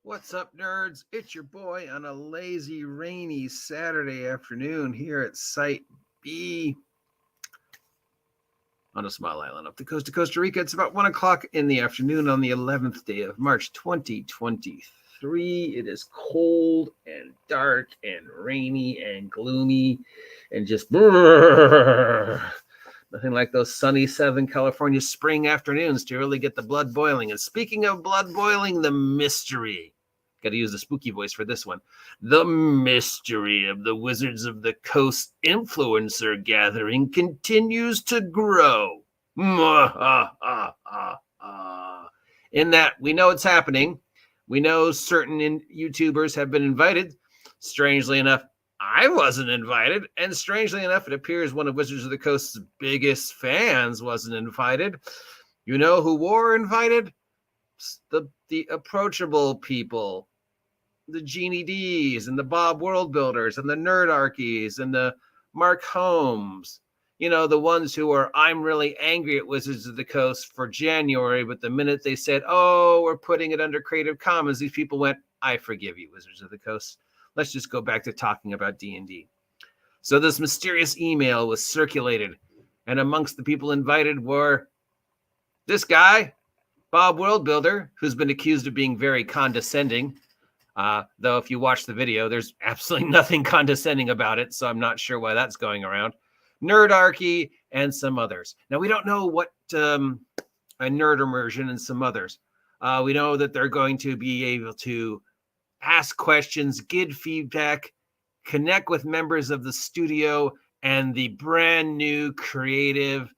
What's up, nerds? It's your boy on a lazy, rainy Saturday afternoon here at Site B on a small island up the coast of Costa Rica. It's about 1 o'clock in the afternoon on the 11th day of March 2023. It is cold and dark and rainy and gloomy and just nothing like those sunny Southern California spring afternoons to really get the blood boiling. And speaking of blood boiling, the mystery. Got to use the spooky voice for this one. The mystery of the Wizards of the Coast influencer gathering continues to grow. In that we know it's happening. We know certain YouTubers have been invited. Strangely enough, I wasn't invited. And strangely enough, it appears one of Wizards of the Coast's biggest fans wasn't invited. You know who were invited? The approachable people. The Genie D's and the Bob World Builders and the Nerdarchies and the Mark Holmes. You know, the ones who are, I'm really angry at Wizards of the Coast for January, but the minute they said, oh, we're putting it under Creative Commons, these people went, I forgive you, Wizards of the Coast. Let's just go back to talking about D&D. So this mysterious email was circulated, and amongst the people invited were this guy, Bob World Builder, who's been accused of being very condescending. Though if you watch the video, there's absolutely nothing condescending about it, so I'm not sure why that's going around. Nerdarchy and some others. Now, we don't know what a nerd immersion and some others. We know that they're going to be able to ask questions, give feedback, connect with members of the studio and the brand new creative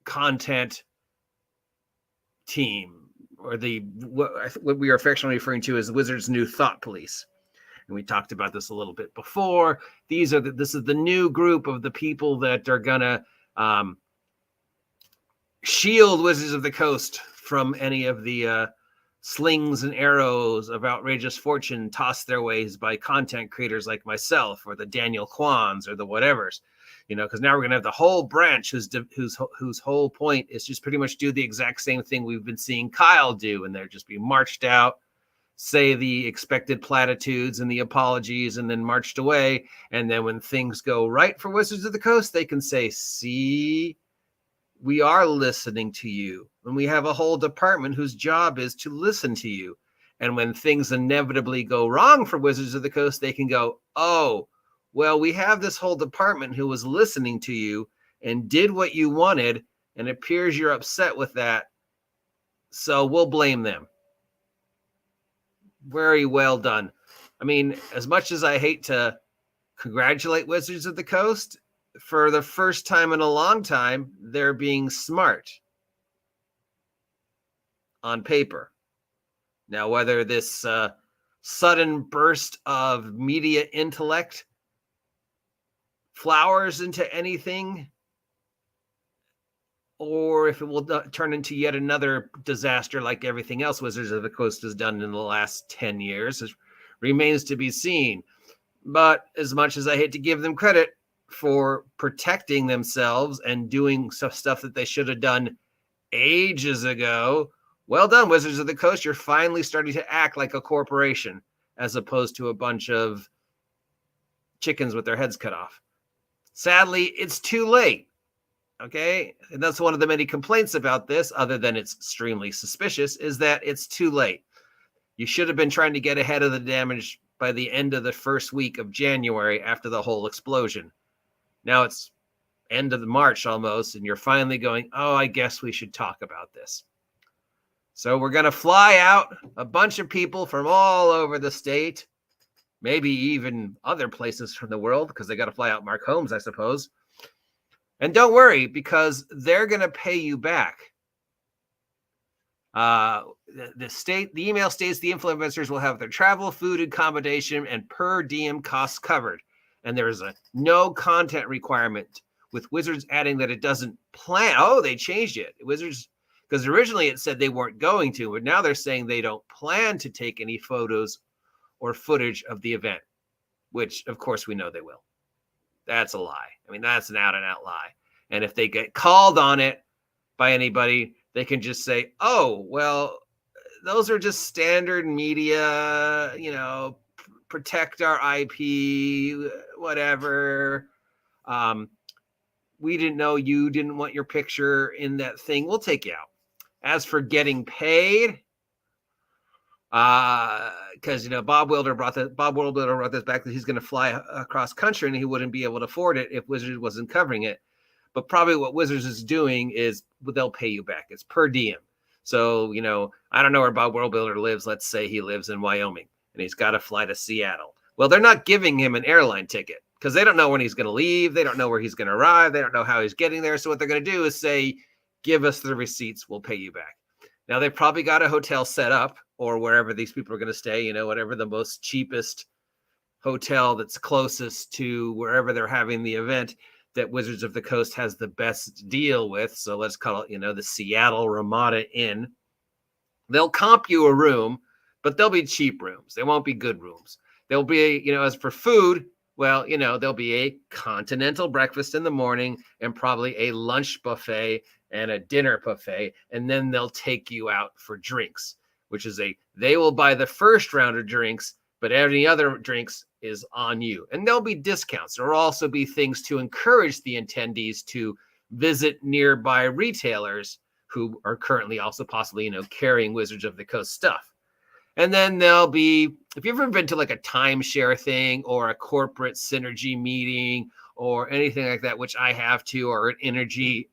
content team, or what we are affectionately referring to as the Wizards' new thought police. And we talked about this a little bit before. This is the new group of the people that are gonna shield Wizards of the Coast from any of the slings and arrows of outrageous fortune tossed their ways by content creators like myself or the Daniel Kwans or the whatevers. You know, because now we're going to have the whole branch whose whole point is just pretty much do the exact same thing we've been seeing Kyle do. And they're just being marched out, say the expected platitudes and the apologies, and then marched away. And then when things go right for Wizards of the Coast, they can say, see, we are listening to you. And we have a whole department whose job is to listen to you. And when things inevitably go wrong for Wizards of the Coast, they can go, oh, well, we have this whole department who was listening to you and did what you wanted, and it appears you're upset with that, so we'll blame them. Very well done. I mean, as much as I hate to congratulate Wizards of the Coast, for the first time in a long time, they're being smart on paper. Now, whether this sudden burst of media intellect flowers into anything, or if it will turn into yet another disaster like everything else Wizards of the Coast has done in the last 10 years, remains to be seen. But as much as I hate to give them credit for protecting themselves and doing stuff that they should have done ages ago, well done, Wizards of the Coast. You're finally starting to act like a corporation as opposed to a bunch of chickens with their heads cut off. Sadly, it's too late, okay? And that's one of the many complaints about this, other than it's extremely suspicious, is that it's too late. You should have been trying to get ahead of the damage by the end of the first week of January after the whole explosion. Now it's end of March almost, and you're finally going, oh, I guess we should talk about this. So we're going to fly out a bunch of people from all over the state, maybe even other places from the world, because they got to fly out Mark Holmes, I suppose. And don't worry, because they're going to pay you back. The email states the influencers will have their travel, food, accommodation, and per diem costs covered. And there is no content requirement, with Wizards adding that it doesn't plan. Oh, they changed it. Wizards, because originally it said they weren't going to, but now they're saying they don't plan to take any photos or footage of the event, which of course we know they will. That's a lie. I mean, that's an out and out lie. And if they get called on it by anybody, they can just say, oh, well, those are just standard media, you know, protect our IP, whatever. We didn't know you didn't want your picture in that thing. We'll take you out. As for getting paid, because you know Bob Wilder brought this back that he's going to fly across country and he wouldn't be able to afford it if Wizards wasn't covering it. But probably what Wizards is doing is they'll pay you back. It's per diem. So, you know, I don't know where Bob World Builder lives. Let's say he lives in Wyoming and he's got to fly to Seattle. Well, they're not giving him an airline ticket because they don't know when he's going to leave. They don't know where he's going to arrive. They don't know how he's getting there. So what they're going to do is say, give us the receipts. We'll pay you back. Now, they've probably got a hotel set up or wherever these people are going to stay, you know, whatever the most cheapest hotel that's closest to wherever they're having the event that Wizards of the Coast has the best deal with. So let's call it, you know, the Seattle Ramada Inn. They'll comp you a room, but they'll be cheap rooms. They won't be good rooms. They'll be, you know, as for food, well, you know, there'll be a continental breakfast in the morning and probably a lunch buffet and a dinner buffet. And then they'll take you out for drinks, which is they will buy the first round of drinks, but any other drinks is on you. And there'll be discounts. There will also be things to encourage the attendees to visit nearby retailers who are currently also possibly, you know, carrying Wizards of the Coast stuff. And then there'll be, if you've ever been to like a timeshare thing or a corporate synergy meeting or anything like that, which I have to, or an industry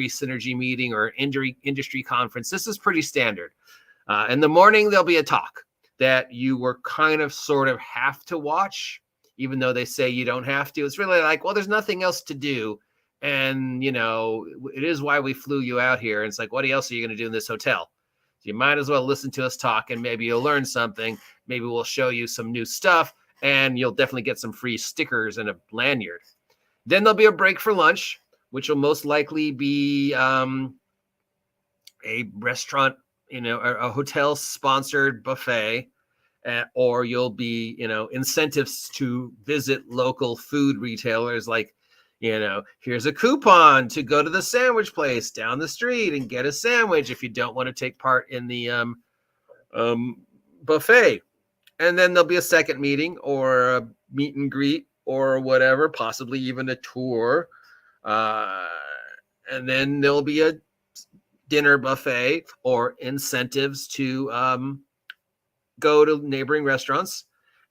synergy meeting or industry conference, this is pretty standard. In the morning, there'll be a talk that you were kind of sort of have to watch, even though they say you don't have to. It's really like, well, there's nothing else to do. And, you know, it is why we flew you out here. And it's like, what else are you going to do in this hotel? So you might as well listen to us talk and maybe you'll learn something. Maybe we'll show you some new stuff and you'll definitely get some free stickers and a lanyard. Then there'll be a break for lunch, which will most likely be a restaurant, you know, a hotel sponsored buffet, or you'll be, you know, incentives to visit local food retailers. Like, you know, here's a coupon to go to the sandwich place down the street and get a sandwich if you don't want to take part in the buffet. And then there'll be a second meeting or a meet and greet or whatever, possibly even a tour. And then there'll be a dinner buffet or incentives to go to neighboring restaurants.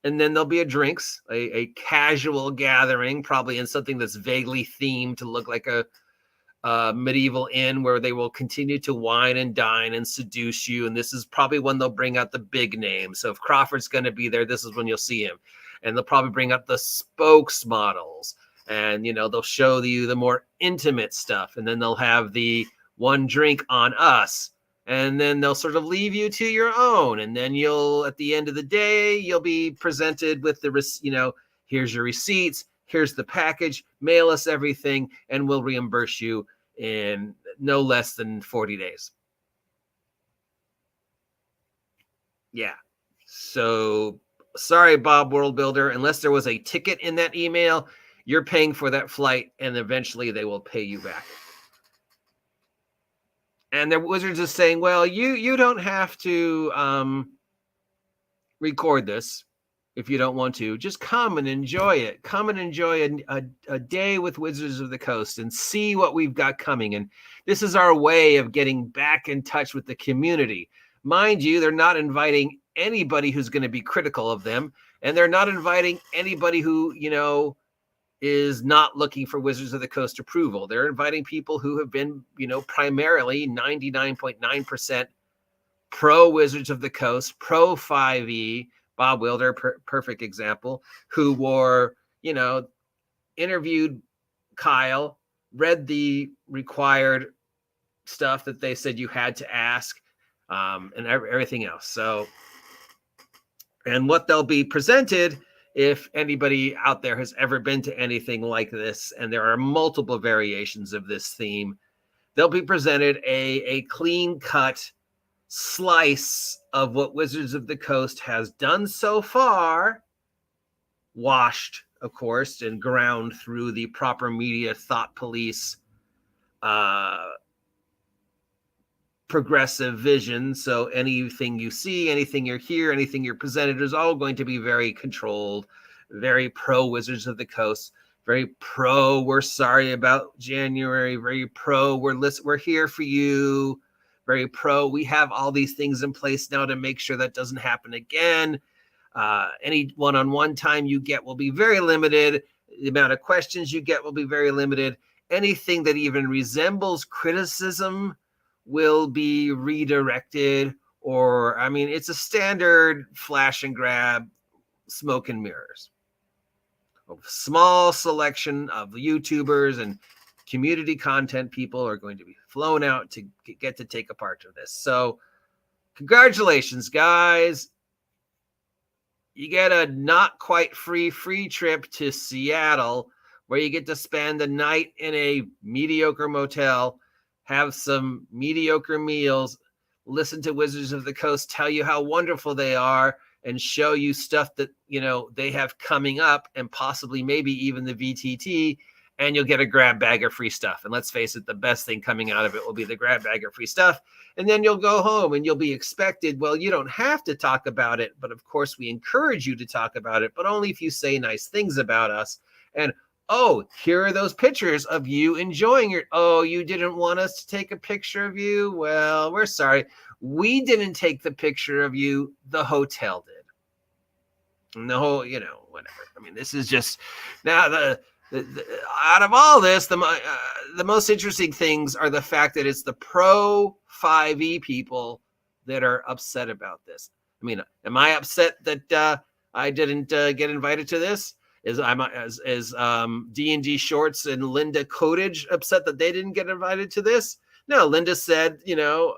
And then there'll be a drinks, a casual gathering, probably in something that's vaguely themed to look like a medieval inn where they will continue to wine and dine and seduce you. And this is probably when they'll bring out the big names. So if Crawford's going to be there, this is when you'll see him. And they'll probably bring out the spokesmodels. And, you know, they'll show you the more intimate stuff. And then they'll have the one drink on us. And then they'll sort of leave you to your own. And then you'll, at the end of the day, you'll be presented with the, you know, here's your receipts, here's the package, mail us everything, and we'll reimburse you in no less than 40 days. Yeah. So sorry, Bob World Builder, unless there was a ticket in that email, you're paying for that flight and eventually they will pay you back. And the Wizards is saying, well, you don't have to record this if you don't want to. Just come and enjoy it. Come and enjoy a day with Wizards of the Coast and see what we've got coming. And this is our way of getting back in touch with the community. Mind you, they're not inviting anybody who's going to be critical of them. And they're not inviting anybody who, you know, is not looking for Wizards of the Coast approval. They're inviting people who have been, you know, primarily 99.9% pro Wizards of the Coast, pro 5e, Bob Wilder, perfect example, who were, you know, interviewed Kyle, read the required stuff that they said you had to ask, and everything else. So, and what they'll be presented, if anybody out there has ever been to anything like this, and there are multiple variations of this theme, they'll be presented a clean-cut slice of what Wizards of the Coast has done so far, washed, of course, and ground through the proper media thought police progressive vision. So anything you see, anything you hear, anything you're presented is all going to be very controlled, very pro Wizards of the Coast, very pro we're sorry about January, very pro we're here for you, very pro we have all these things in place now to make sure that doesn't happen again. Any one-on-one time you get will be very limited. The amount of questions you get will be very limited. Anything that even resembles criticism will be redirected, or I mean, it's a standard flash and grab, smoke and mirrors. A small selection of YouTubers and community content people are going to be flown out to get to take a part of this. So congratulations, guys. You get a not quite free trip to Seattle, where you get to spend a night in a mediocre motel, have some mediocre meals, listen to Wizards of the Coast tell you how wonderful they are, and show you stuff that, you know, they have coming up, and possibly maybe even the VTT, and you'll get a grab bag of free stuff. And let's face it, the best thing coming out of it will be the grab bag of free stuff. And then you'll go home and you'll be expected, well, you don't have to talk about it, but of course we encourage you to talk about it, but only if you say nice things about us. And oh, here are those pictures of you enjoying it. Oh, you didn't want us to take a picture of you? Well, we're sorry. We didn't take the picture of you. The hotel did. No, you know, whatever. I mean, this is just now out of all this, the most interesting things are the fact that it's the pro 5e people that are upset about this. I mean, am I upset that I didn't get invited to this? Is DnD Shorts and Linda Codage upset that they didn't get invited to this? No, Linda said, you know,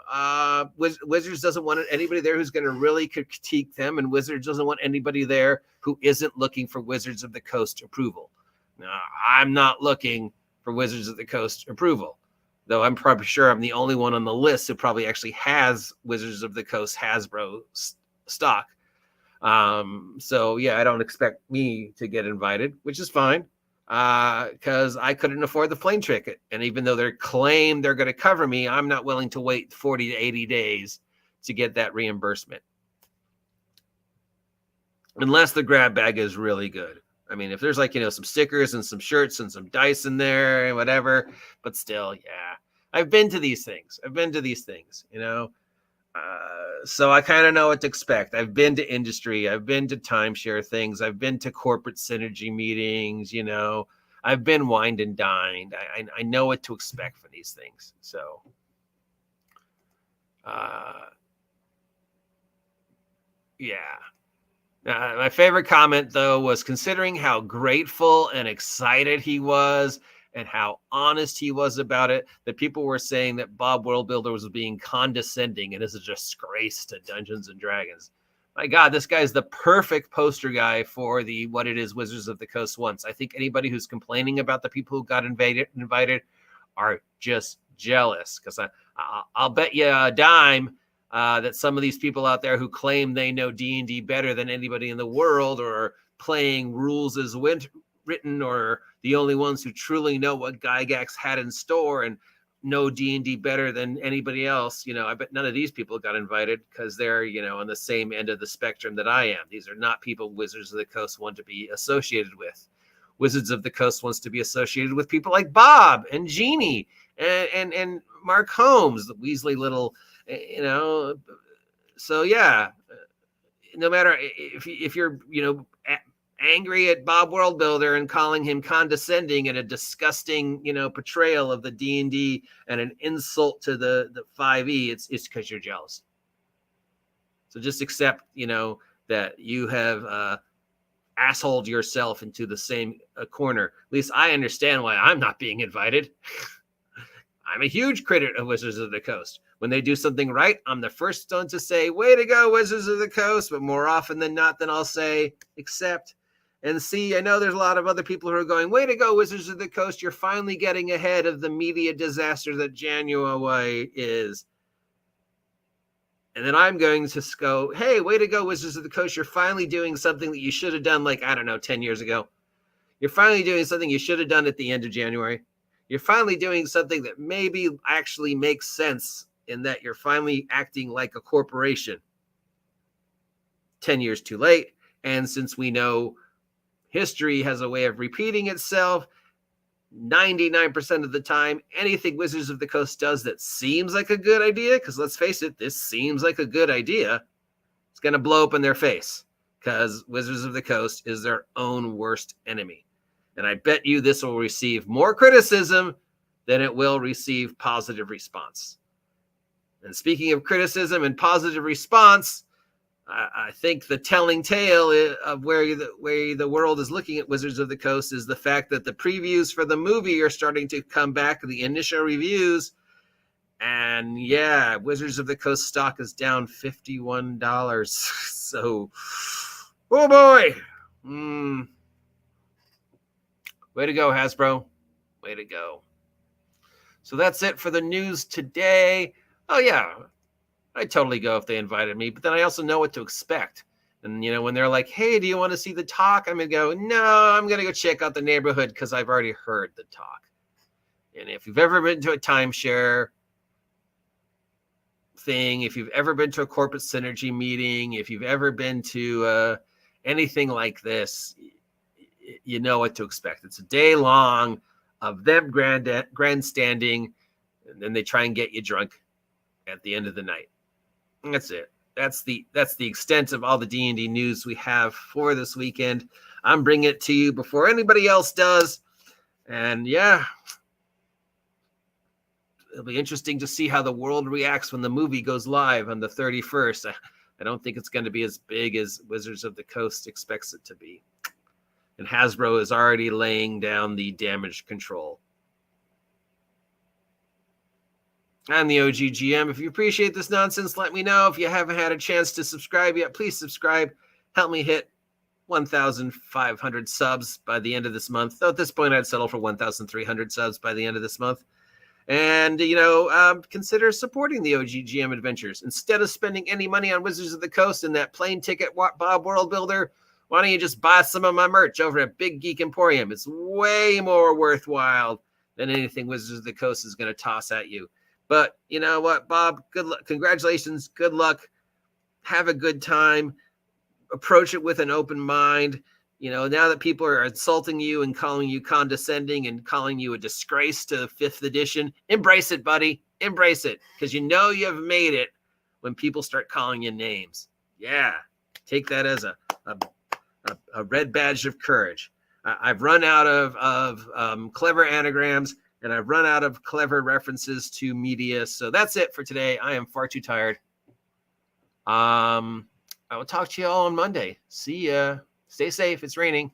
Wizards doesn't want anybody there who's going to really critique them, and Wizards doesn't want anybody there who isn't looking for Wizards of the Coast approval. Now, I'm not looking for Wizards of the Coast approval, though I'm probably sure I'm the only one on the list who probably actually has Wizards of the Coast Hasbro stock. So yeah, I don't expect me to get invited, which is fine, because I couldn't afford the plane ticket. And even though they claim they're going to cover me, I'm not willing to wait 40 to 80 days to get that reimbursement. Unless the grab bag is really good. I mean, if there's like, you know, some stickers and some shirts and some dice in there and whatever, but still, yeah, I've been to these things, you know. So I kind of know what to expect. I've been to industry. I've been to timeshare things. I've been to corporate synergy meetings, you know. I've been wined and dined. I know what to expect for these things. So, yeah. My favorite comment, though, was considering how grateful and excited he was and how honest he was about it, that people were saying that Bob Worldbuilder was being condescending and is a disgrace to Dungeons and Dragons. My God, this guy is the perfect poster guy for what it is Wizards of the Coast wants. I think anybody who's complaining about the people who got invited are just jealous, because I'll bet you a dime that some of these people out there who claim they know D&D better than anybody in the world, or are playing rules as written, or the only ones who truly know what Gygax had in store and know D&D better than anybody else, you know, I bet none of these people got invited because they're, you know, on the same end of the spectrum that I am. These are not people Wizards of the Coast want to be associated with. Wizards of the Coast wants to be associated with people like Bob and Jeannie and Mark Holmes, the Weasley little, you know. So yeah, no matter if you're, you know, angry at Bob Worldbuilder and calling him condescending and a disgusting, you know, portrayal of the D&D and an insult to the 5e, it's because you're jealous. So just accept, you know, that you have assholed yourself into the same corner. At least I understand why I'm not being invited. I'm a huge critic of Wizards of the Coast. When they do something right, I'm the first one to say, way to go, Wizards of the Coast. But more often than not, then I'll say, accept. And see, I know there's a lot of other people who are going, way to go, Wizards of the Coast. You're finally getting ahead of the media disaster that January is. And then I'm going to go, hey, way to go, Wizards of the Coast. You're finally doing something that you should have done, like, I don't know, 10 years ago. You're finally doing something you should have done at the end of January. You're finally doing something that maybe actually makes sense in that you're finally acting like a corporation. 10 years too late. And since we know history has a way of repeating itself, 99% of the time, anything Wizards of the Coast does that seems like a good idea, because let's face it, this seems like a good idea, it's going to blow up in their face, because Wizards of the Coast is their own worst enemy. And I bet you this will receive more criticism than it will receive positive response. And speaking of criticism and positive response, I think the telling tale of where the world is looking at Wizards of the Coast is the fact that the previews for the movie are starting to come back, the initial reviews. And yeah, Wizards of the Coast stock is down $51. So, oh boy. Way to go, Hasbro. Way to go. So that's it for the news today. Oh yeah, I'd totally go if they invited me, but then I also know what to expect. And, when they're like, hey, do you want to see the talk? I'm going to go, no, I'm going to go check out the neighborhood because I've already heard the talk. And if you've ever been to a timeshare thing, if you've ever been to a corporate synergy meeting, if you've ever been to anything like this, you know what to expect. It's a day long of them grandstanding, and then they try and get you drunk at the end of the night. That's it. That's the extent of all the D&D news we have for this weekend. I'm bringing it to you before anybody else does. And yeah, it'll be interesting to see how the world reacts when the movie goes live on the 31st. I don't think it's going to be as big as Wizards of the Coast expects it to be. And Hasbro is already laying down the damage control. I'm the OG GM. If you appreciate this nonsense, let me know. If you haven't had a chance to subscribe yet, please subscribe. Help me hit 1,500 subs by the end of this month. Though at this point, I'd settle for 1,300 subs by the end of this month. And, consider supporting the OG GM Adventures. Instead of spending any money on Wizards of the Coast and that plane ticket Bob World Builder, why don't you just buy some of my merch over at Big Geek Emporium? It's way more worthwhile than anything Wizards of the Coast is going to toss at you. But you know what, Bob? Good luck. Congratulations. Good luck. Have a good time. Approach it with an open mind. Now that people are insulting you and calling you condescending and calling you a disgrace to 5th edition, embrace it, buddy. Embrace it, because you have made it when people start calling you names. Yeah, take that as a red badge of courage. I've run out of clever anagrams. And I've run out of clever references to media. So that's it for today. I am far too tired. I will talk to you all on Monday. See ya. Stay safe. It's raining.